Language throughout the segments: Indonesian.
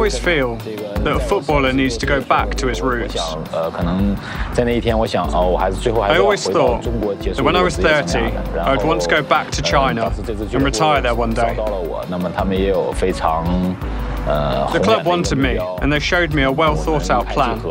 always feel that a footballer needs to go back to his roots. I always thought that when I was 30, I would want to go back to China and retire there one day. The club wanted me, and they showed me a well-thought-out plan.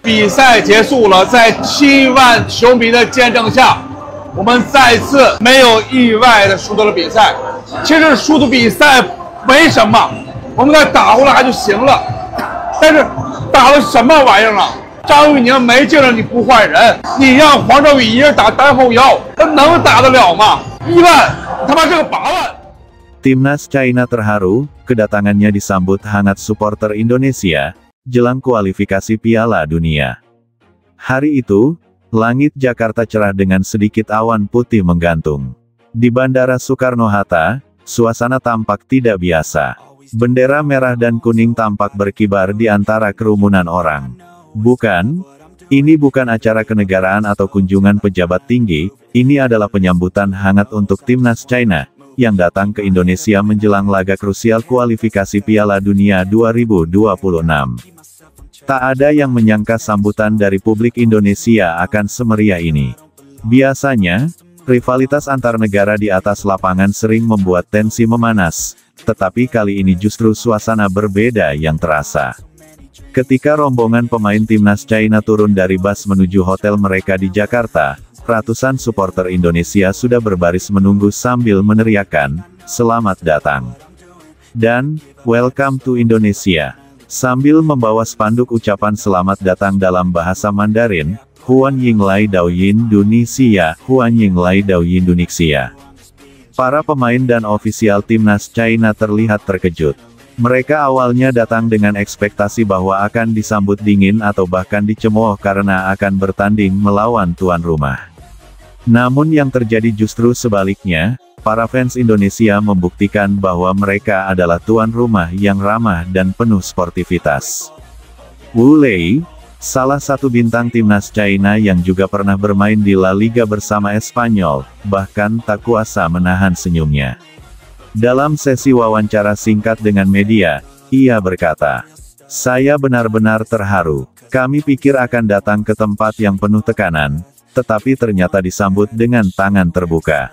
比赛结束了，在7万球迷的见证下，我们再次没有意外的输得了比赛。其实输的比赛没什么，我们再打回来就行了。但是打了什么玩意儿啊？张玉宁没劲了，你不换人，你让黄兆宇一人打单后腰，他能打得了吗？1万，他妈这个8万。 Timnas China terharu, kedatangannya disambut hangat supporter Indonesia jelang kualifikasi Piala Dunia. Hari itu, langit Jakarta cerah dengan sedikit awan putih menggantung. Di Bandara Soekarno-Hatta, suasana tampak tidak biasa. Bendera merah dan kuning tampak berkibar di antara kerumunan orang. Bukan, ini bukan acara kenegaraan atau kunjungan pejabat tinggi, ini adalah penyambutan hangat untuk Timnas China yang datang ke Indonesia menjelang laga krusial kualifikasi Piala Dunia 2026. Tak ada yang menyangka sambutan dari publik Indonesia akan semeriah ini. Biasanya, rivalitas antar negara di atas lapangan sering membuat tensi memanas, tetapi kali ini justru suasana berbeda yang terasa. Ketika rombongan pemain Timnas China turun dari bus menuju hotel mereka di Jakarta, ratusan supporter Indonesia sudah berbaris menunggu sambil meneriakkan, "Selamat datang" dan "Welcome to Indonesia" sambil membawa spanduk ucapan selamat datang dalam bahasa Mandarin, "Huan Ying Lai Dao Yin Indonesia, Huan Ying Lai Dao Yin Indonesia". Para pemain dan ofisial Timnas China terlihat terkejut. Mereka awalnya datang dengan ekspektasi bahwa akan disambut dingin atau bahkan dicemooh karena akan bertanding melawan tuan rumah. Namun yang terjadi justru sebaliknya, para fans Indonesia membuktikan bahwa mereka adalah tuan rumah yang ramah dan penuh sportivitas. Wu Lei, salah satu bintang Timnas China yang juga pernah bermain di La Liga bersama Espanyol, bahkan tak kuasa menahan senyumnya. Dalam sesi wawancara singkat dengan media, ia berkata, "Saya benar-benar terharu. Kami pikir akan datang ke tempat yang penuh tekanan, tetapi ternyata disambut dengan tangan terbuka.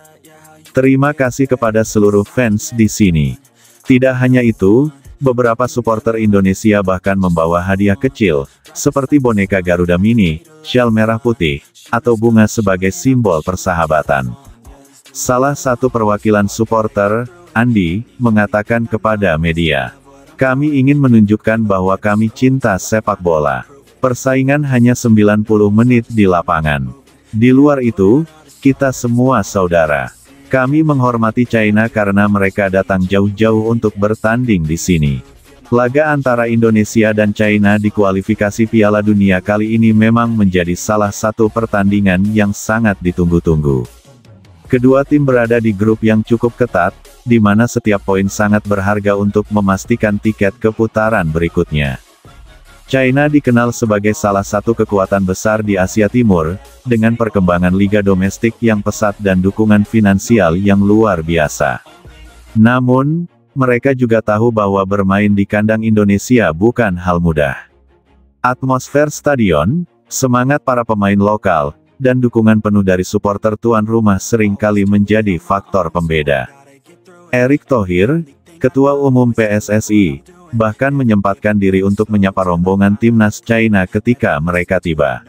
Terima kasih kepada seluruh fans di sini." Tidak hanya itu, beberapa supporter Indonesia bahkan membawa hadiah kecil, seperti boneka Garuda Mini, syal merah putih, atau bunga sebagai simbol persahabatan. Salah satu perwakilan supporter, Andi, mengatakan kepada media, "Kami ingin menunjukkan bahwa kami cinta sepak bola. Persaingan hanya 90 menit di lapangan. Di luar itu, kita semua saudara. Kami menghormati China karena mereka datang jauh-jauh untuk bertanding di sini." Laga antara Indonesia dan China di kualifikasi Piala Dunia kali ini memang menjadi salah satu pertandingan yang sangat ditunggu-tunggu. Kedua tim berada di grup yang cukup ketat, di mana setiap poin sangat berharga untuk memastikan tiket ke putaran berikutnya. China dikenal sebagai salah satu kekuatan besar di Asia Timur, dengan perkembangan liga domestik yang pesat dan dukungan finansial yang luar biasa. Namun, mereka juga tahu bahwa bermain di kandang Indonesia bukan hal mudah. Atmosfer stadion, semangat para pemain lokal, dan dukungan penuh dari supporter tuan rumah seringkali menjadi faktor pembeda. Erick Thohir, Ketua Umum PSSI, bahkan menyempatkan diri untuk menyapa rombongan Timnas China ketika mereka tiba.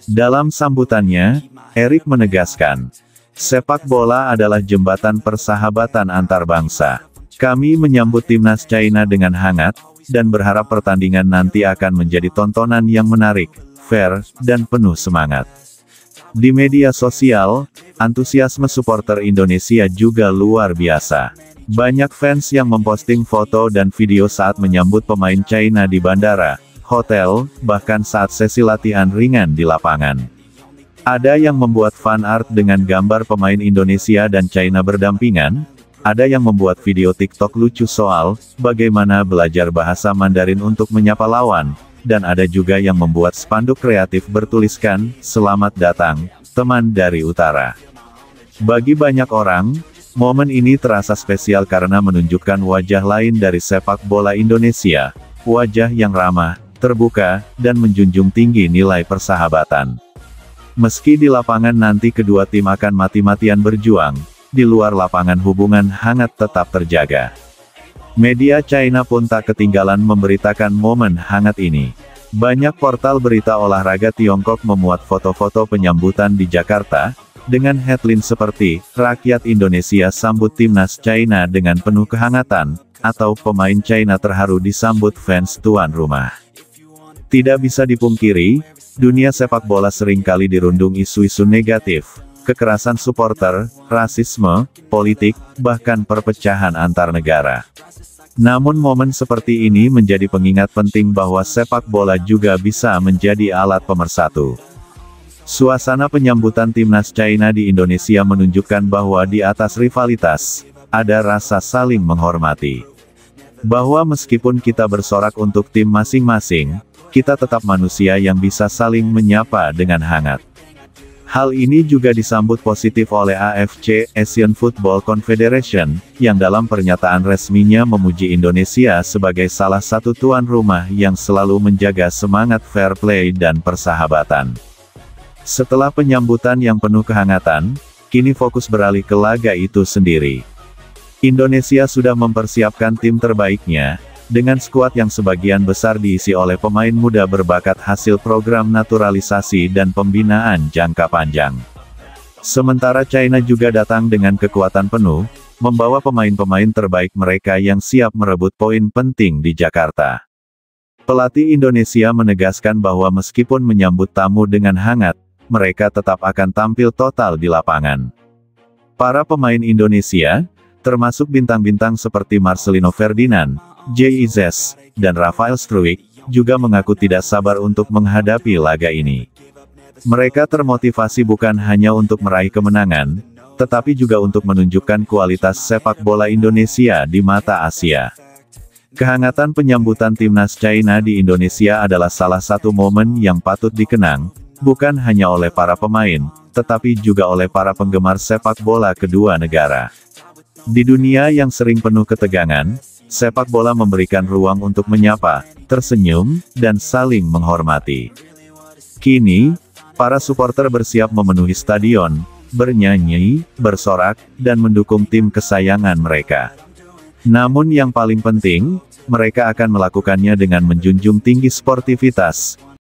Dalam sambutannya, Erick menegaskan, "Sepak bola adalah jembatan persahabatan antar bangsa. Kami menyambut Timnas China dengan hangat, dan berharap pertandingan nanti akan menjadi tontonan yang menarik, fair, dan penuh semangat." Di media sosial, antusiasme supporter Indonesia juga luar biasa. Banyak fans yang memposting foto dan video saat menyambut pemain China di bandara, hotel, bahkan saat sesi latihan ringan di lapangan. Ada yang membuat fan art dengan gambar pemain Indonesia dan China berdampingan, ada yang membuat video TikTok lucu soal bagaimana belajar bahasa Mandarin untuk menyapa lawan, dan ada juga yang membuat spanduk kreatif bertuliskan, "Selamat datang, teman dari utara." Bagi banyak orang, momen ini terasa spesial karena menunjukkan wajah lain dari sepak bola Indonesia, wajah yang ramah, terbuka, dan menjunjung tinggi nilai persahabatan. Meski di lapangan nanti kedua tim akan mati-matian berjuang, di luar lapangan hubungan hangat tetap terjaga. Media China pun tak ketinggalan memberitakan momen hangat ini. Banyak portal berita olahraga Tiongkok memuat foto-foto penyambutan di Jakarta, dengan headline seperti, "Rakyat Indonesia sambut timnas China dengan penuh kehangatan," atau "Pemain China terharu disambut fans tuan rumah." Tidak bisa dipungkiri, dunia sepak bola seringkali dirundung isu-isu negatif, kekerasan supporter, rasisme, politik, bahkan perpecahan antar negara. Namun momen seperti ini menjadi pengingat penting bahwa sepak bola juga bisa menjadi alat pemersatu. Suasana penyambutan timnas China di Indonesia menunjukkan bahwa di atas rivalitas, ada rasa saling menghormati. Bahwa meskipun kita bersorak untuk tim masing-masing, kita tetap manusia yang bisa saling menyapa dengan hangat. Hal ini juga disambut positif oleh AFC, Asian Football Confederation, yang dalam pernyataan resminya memuji Indonesia sebagai salah satu tuan rumah yang selalu menjaga semangat fair play dan persahabatan. Setelah penyambutan yang penuh kehangatan, kini fokus beralih ke laga itu sendiri. Indonesia sudah mempersiapkan tim terbaiknya, dengan skuad yang sebagian besar diisi oleh pemain muda berbakat hasil program naturalisasi dan pembinaan jangka panjang. Sementara China juga datang dengan kekuatan penuh, membawa pemain-pemain terbaik mereka yang siap merebut poin penting di Jakarta. Pelatih Indonesia menegaskan bahwa meskipun menyambut tamu dengan hangat, mereka tetap akan tampil total di lapangan. Para pemain Indonesia, termasuk bintang-bintang seperti Marcelino Ferdinand, JIZS, dan Rafael Struijk, juga mengaku tidak sabar untuk menghadapi laga ini. Mereka termotivasi bukan hanya untuk meraih kemenangan, tetapi juga untuk menunjukkan kualitas sepak bola Indonesia di mata Asia. Kehangatan penyambutan timnas China di Indonesia adalah salah satu momen yang patut dikenang, bukan hanya oleh para pemain, tetapi juga oleh para penggemar sepak bola kedua negara. Di dunia yang sering penuh ketegangan, sepak bola memberikan ruang untuk menyapa, tersenyum, dan saling menghormati. Kini, para supporter bersiap memenuhi stadion, bernyanyi, bersorak, dan mendukung tim kesayangan mereka. Namun yang paling penting, mereka akan melakukannya dengan menjunjung tinggi sportivitas,